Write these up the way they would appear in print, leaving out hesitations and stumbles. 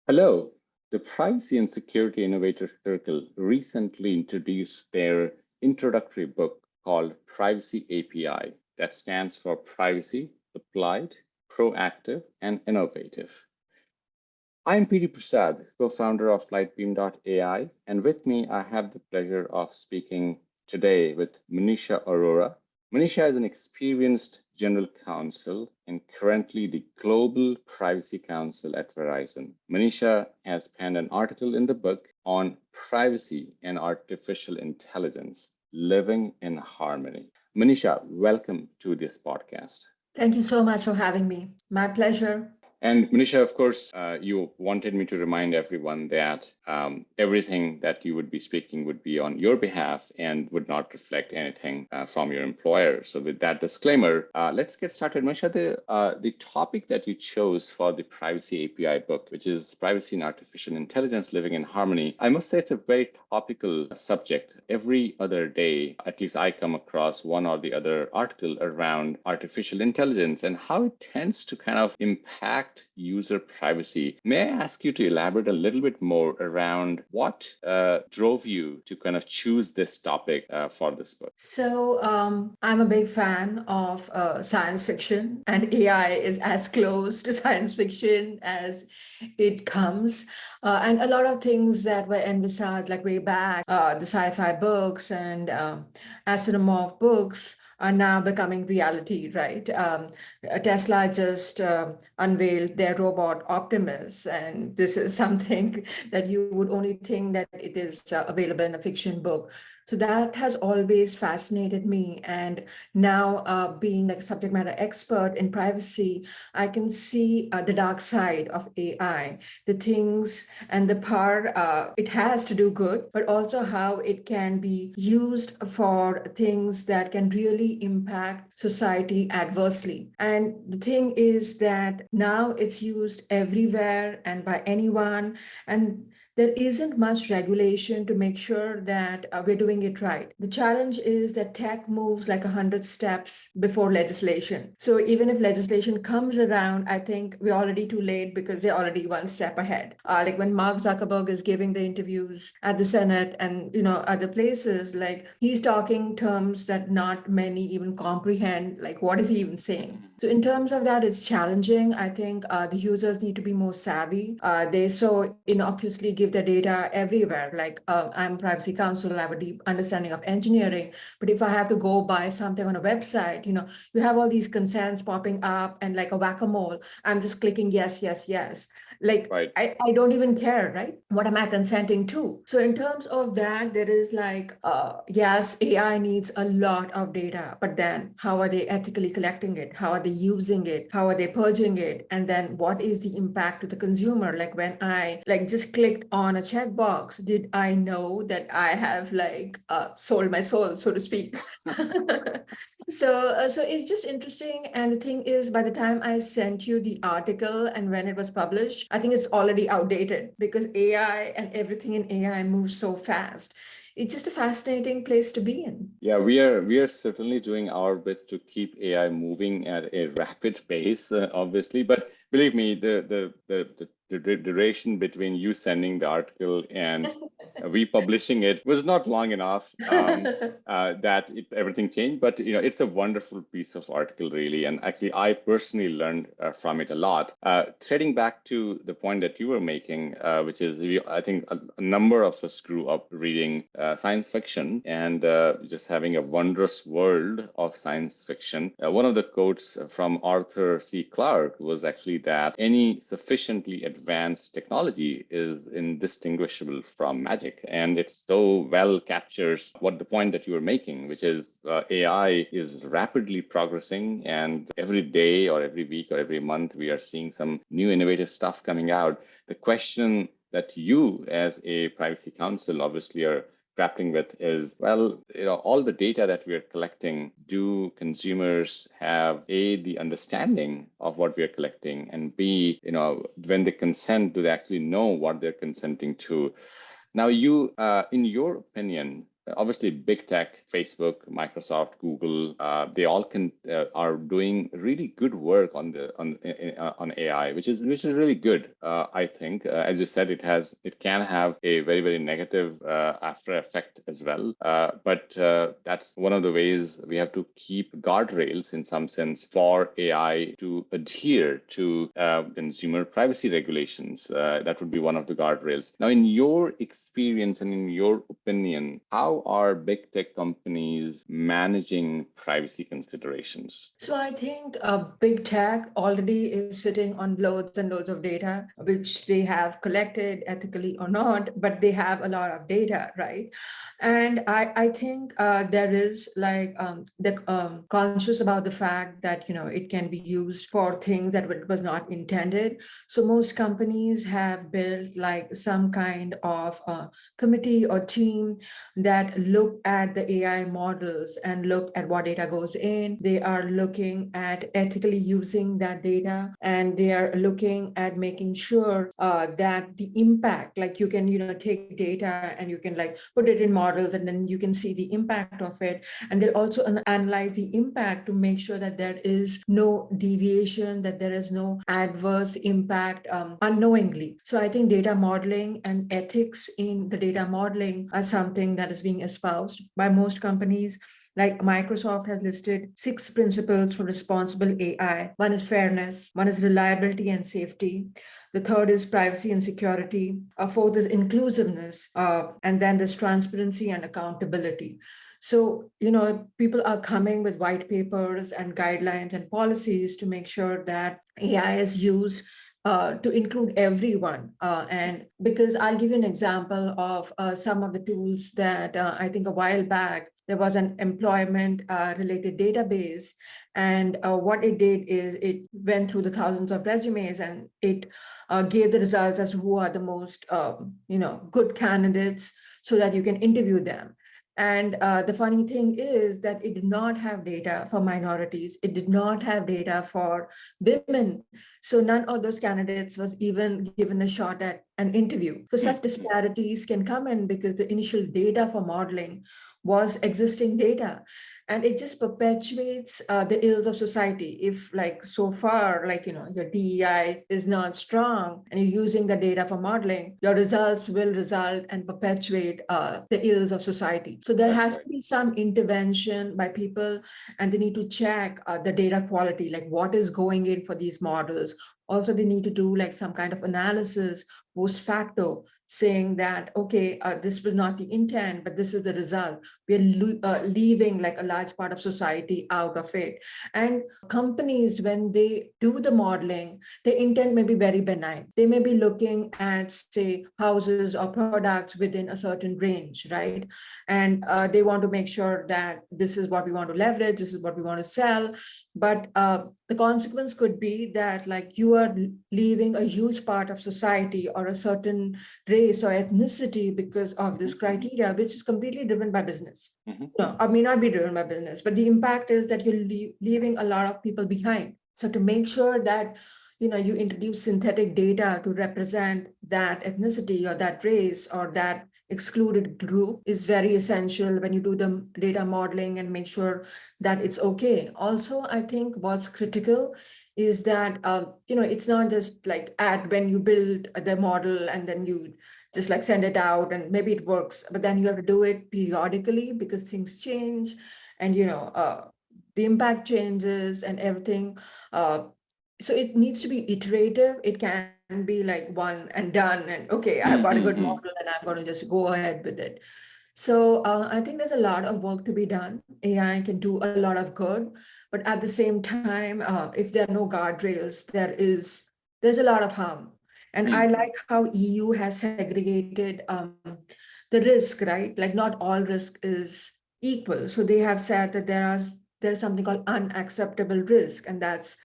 Hello. The Privacy and Security Innovator Circle recently introduced their introductory book called Privacy API, that stands for Privacy, Applied, Proactive, and Innovative. I'm PD Prasad, co-founder of LightBeam.ai, and with me I have the pleasure of speaking today with Manisha Aurora. Manisha is an experienced general counsel and currently the Global Privacy Counsel at Verizon. Manisha has penned an article in the book on privacy and artificial intelligence, living in harmony. Manisha, welcome to this podcast. Thank you so much for having me. My pleasure. And Manisha, of course, you wanted me to remind everyone that everything that you would be speaking would be on your behalf and would not reflect anything from your employer. So, with that disclaimer, let's get started. Manisha, the topic that you chose for the Privacy API book, which is Privacy and Artificial Intelligence Living in Harmony, I must say it's a very topical subject. Every other day, at least I come across one or the other article around artificial intelligence and how it tends to kind of impact user privacy. May I ask you to elaborate a little bit more around what drove you to kind of choose this topic for this book? I'm a big fan of science fiction, and AI is as close to science fiction as it comes. And a lot of things that were envisaged, like way back, the sci-fi books and Asimov books, are now becoming reality, right? Tesla just unveiled their robot Optimus, and this is something that you would only think that it is available in a fiction book. So that has always fascinated me. And now, being like a subject matter expert in privacy, I can see the dark side of AI, the things and the power it has to do good, but also how it can be used for things that can really impact society adversely. And the thing is that now it's used everywhere and by anyone. And there isn't much regulation to make sure that we're doing it right. The challenge is that tech moves like 100 steps before legislation. So even if legislation comes around, I think we're already too late because they're already one step ahead. Like when Mark Zuckerberg is giving the interviews at the Senate and other places, like he's talking terms that not many even comprehend. Like what is he even saying? So in terms of that, it's challenging. I think the users need to be more savvy. They so innocuously give their data everywhere. Like I'm privacy counsel, I have a deep understanding of engineering. But if I have to go buy something on a website, you have all these consents popping up and like a whack-a-mole. I'm just clicking yes, yes, yes. Like Right. I don't even care, right? What am I consenting to? So in terms of that, there is like, yes, AI needs a lot of data, but then how are they ethically collecting it? How are they using it? How are they purging it? And then what is the impact to the consumer? Like when I like just clicked on a checkbox, did I know that I have like sold my soul, so to speak? So it's just interesting. And the thing is, by the time I sent you the article and when it was published, I think it's already outdated because AI and everything in AI moves so fast. It's just a fascinating place to be in. Yeah, we are certainly doing our bit to keep AI moving at a rapid pace, obviously. But believe me, the duration between you sending the article and we publishing it was not long enough that everything changed. But it's a wonderful piece of article, really. And actually, I personally learned from it a lot. Threading back to the point that you were making, which is I think a number of us grew up reading science fiction and just having a wondrous world of science fiction. One of the quotes from Arthur C. Clarke was actually that any sufficiently advanced technology is indistinguishable from magic. And it so well captures what the point that you were making, which is AI is rapidly progressing, and every day or every week or every month, we are seeing some new innovative stuff coming out. The question that you, as a privacy counsel, obviously are grappling with is, well, all the data that we are collecting, do consumers have the understanding of what we are collecting, and b, when they consent, do they actually know what they're consenting to? Now, in your opinion, obviously big tech, Facebook, Microsoft, Google, they all are doing really good work on on AI, which is really good. I think, as you said, it can have a very very negative after effect as well. But that's one of the ways we have to keep guardrails in some sense for AI to adhere to consumer privacy regulations. That would be one of the guardrails. Now, in your experience and in your opinion, how are big tech companies managing privacy considerations? So I think big tech already is sitting on loads and loads of data, which they have collected ethically or not, but they have a lot of data, right? And I think there is like the conscious about the fact that it can be used for things that was not intended. So most companies have built like some kind of committee or team that look at the AI models and look at what data goes in. They are looking at ethically using that data, and they are looking at making sure that the impact, like you can, take data and you can like put it in models, and then you can see the impact of it. And they'll also analyze the impact to make sure that there is no deviation, that there is no adverse impact unknowingly. So I think data modeling and ethics in the data modeling are something that is being espoused by most companies. Like Microsoft has listed 6 principles for responsible AI. One is fairness, one is reliability and safety. The third is privacy and security. A fourth is inclusiveness. And then there's transparency and accountability. So, people are coming with white papers and guidelines and policies to make sure that AI is used to include everyone. And because I'll give you an example of some of the tools that I think a while back, there was an employment related database. And what it did is it went through the thousands of resumes, and it gave the results as to who are the most, good candidates so that you can interview them. And the funny thing is that it did not have data for minorities. It did not have data for women. So none of those candidates was even given a shot at an interview. So such disparities can come in because the initial data for modeling was existing data. And it just perpetuates the ills of society. If like so far, like, your DEI is not strong and you're using the data for modeling, your results will result and perpetuate the ills of society. So there has to be some intervention by people, and they need to check the data quality, like what is going in for these models. Also, they need to do like some kind of analysis post facto, saying that, okay, this was not the intent, but this is the result. We're leaving like a large part of society out of it. And companies, when they do the modeling, the intent may be very benign. They may be looking at, say, houses or products within a certain range, right? And they want to make sure that this is what we want to leverage, this is what we want to sell. But the consequence could be that like you are leaving a huge part of society or a certain race or ethnicity because of this criteria, which is completely driven by business. No, or may not be driven by business, but the impact is that you're leaving a lot of people behind. So to make sure that you introduce synthetic data to represent that ethnicity or that race or that excluded group is very essential when you do the data modeling and make sure that it's okay. Also, I think what's critical is that it's not just like at when you build the model and then you just like send it out and maybe it works, but then you have to do it periodically because things change, and the impact changes and everything. So it needs to be iterative. It can be like one and done, and okay, I've got a good model and I'm going to just go ahead with it. So I think there's a lot of work to be done. AI can do a lot of good, but at the same time, if there are no guardrails, there's a lot of harm. And I like how EU has segregated the risk, right? Like not all risk is equal. So they have said that there's something called unacceptable risk, and that's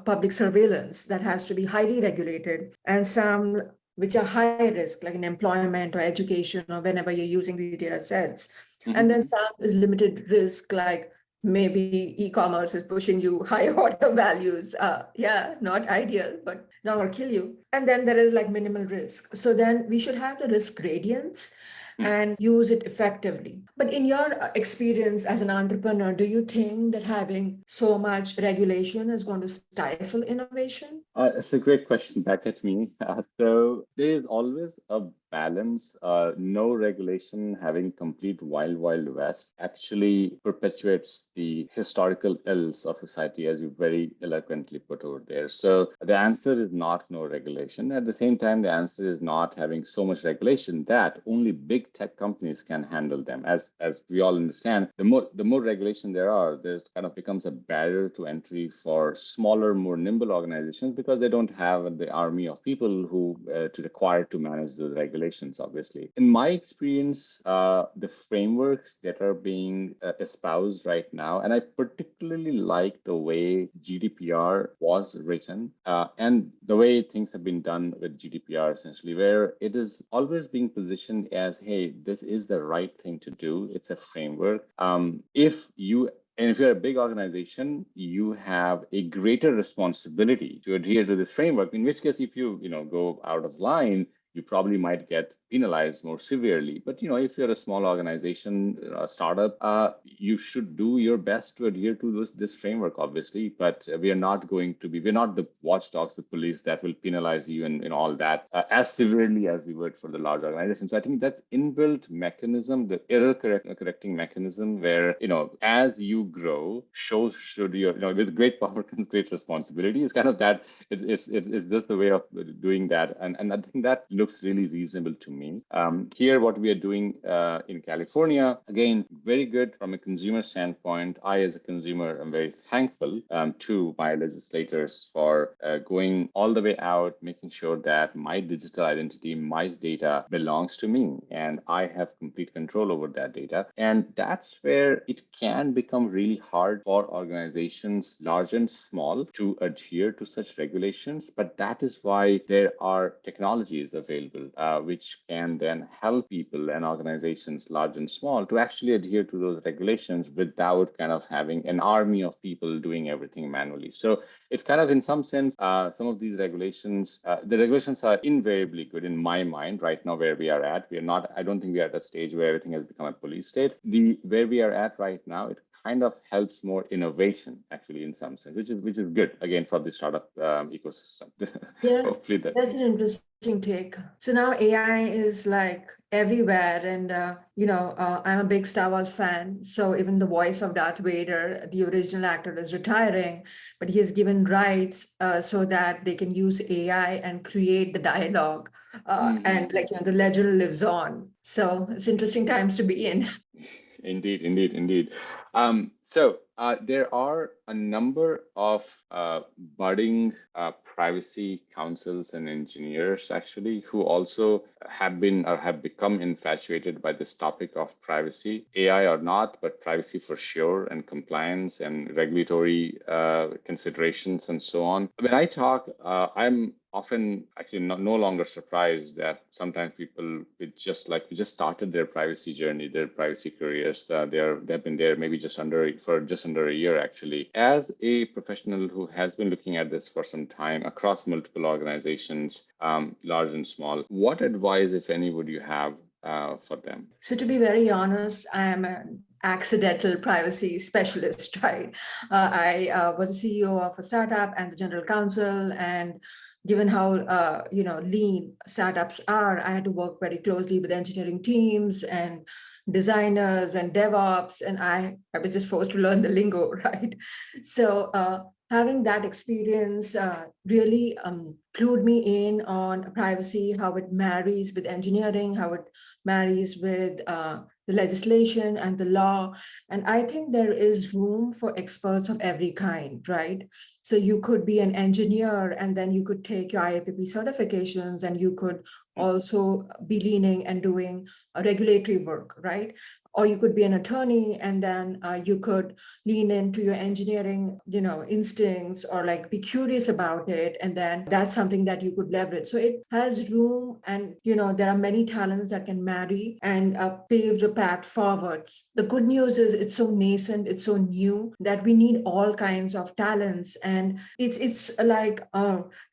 public surveillance that has to be highly regulated, and some which are high risk, like in employment or education or whenever you're using these data sets. And then some is limited risk, like maybe e-commerce is pushing you high order values. Yeah, not ideal, but not gonna kill you. And then there is like minimal risk. So then we should have the risk gradients. and use it effectively. But in your experience as an entrepreneur, do you think that having so much regulation is going to stifle innovation? It's a great question back at me. So there is always a balance. No regulation having complete wild west actually perpetuates the historical ills of society, as you very eloquently put over there. So the answer is not no regulation. At the same time, the answer is not having so much regulation that only big tech companies can handle them. As we all understand, the more regulation there are, there kind of becomes a barrier to entry for smaller, more nimble organizations because they don't have the army of people who to require to manage those regulations. Obviously, in my experience, the frameworks that are being espoused right now, and I particularly like the way GDPR was written and the way things have been done with GDPR, essentially, where it is always being positioned as, hey, this is the right thing to do. It's a framework. If you're a big organization, you have a greater responsibility to adhere to this framework. In which case, if you go out of line, you probably might get penalized more severely. But if you're a small organization, a startup, you should do your best to adhere to this framework, obviously. But we're not the watchdogs, the police that will penalize you and all that as severely as we would for the large organization. So I think that inbuilt mechanism, the error correcting mechanism, where as you grow, should your with great power comes great responsibility. It's kind of that. It's just the way of doing that, and I think that looks really reasonable to me. Here, what we are doing in California, again, very good from a consumer standpoint. I, as a consumer, am very thankful to my legislators for going all the way out, making sure that my digital identity, my data belongs to me, and I have complete control over that data. And that's where it can become really hard for organizations, large and small, to adhere to such regulations. But that is why there are technologies available which can then help people and organizations, large and small, to actually adhere to those regulations without kind of having an army of people doing everything manually. So it's kind of, in some sense, some of these regulations, the regulations are invariably good in my mind right now where we are at. I don't think we are at a stage where everything has become a police state. Where we are at right now, it kind of helps more innovation, actually, in some sense, which is good, again, for the startup ecosystem. Yeah, Hopefully that. that's an interesting take. So now AI is like everywhere, and I'm a big Star Wars fan. So even the voice of Darth Vader, the original actor, is retiring, but he has given rights so that they can use AI and create the dialogue, and Mhm. like the legend lives on. So it's interesting times to be in. Indeed, indeed, indeed. So there are a number of budding privacy councils and engineers, actually, who also have been or have become infatuated by this topic of privacy, AI or not, but privacy for sure, and compliance and regulatory considerations and so on. When I talk, I'm often actually no longer surprised that sometimes people with just started their privacy journey, their privacy careers, they've been there maybe just under a year, actually. As a professional who has been looking at this for some time across multiple organizations, large and small, what advice, if any, would you have for them? So to be very honest, I am an accidental privacy specialist, right? I was a CEO of a startup and the general counsel, and given how lean startups are, I had to work very closely with engineering teams and designers and DevOps, and I was just forced to learn the lingo, right? So having that experience really clued me in on privacy, how it marries with engineering, how it marries with the legislation and the law. And I think there is room for experts of every kind, right? So you could be an engineer and then you could take your IAPP certifications, and you could also be leaning and doing regulatory work, right? or you could be an attorney, and then you could lean into your engineering, instincts, or like be curious about it, and then that's something that you could leverage. So it has room, and there are many talents that can marry and pave the path forwards. The good news is it's so nascent, it's so new, that we need all kinds of talents. And it's like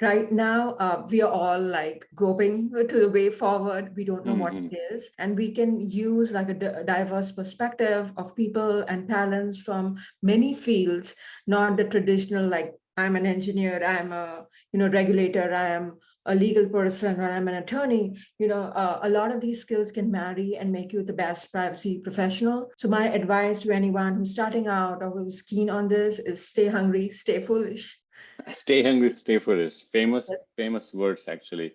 right now we are all like groping to the way forward. We don't know what Hmm. it is, and we can use like a diverse perspective of people and talents from many fields, not the traditional, like I'm an engineer, I'm a regulator, I am a legal person, or I'm an attorney. A lot of these skills can marry and make you the best privacy professional. So my advice to anyone who's starting out or who's keen on this is stay hungry, stay foolish. Stay hungry, stay foolish. Famous words, actually.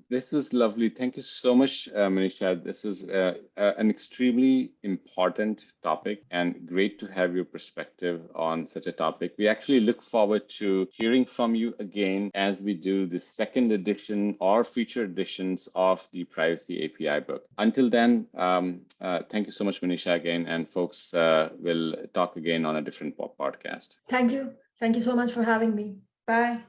This was lovely. Thank you so much, Manisha. This is an extremely important topic and great to have your perspective on such a topic. We actually look forward to hearing from you again as we do the second edition or future editions of the Privacy API book. Until then, thank you so much, Manisha, again. And folks, will talk again on a different podcast. Thank you. Thank you so much for having me. Bye.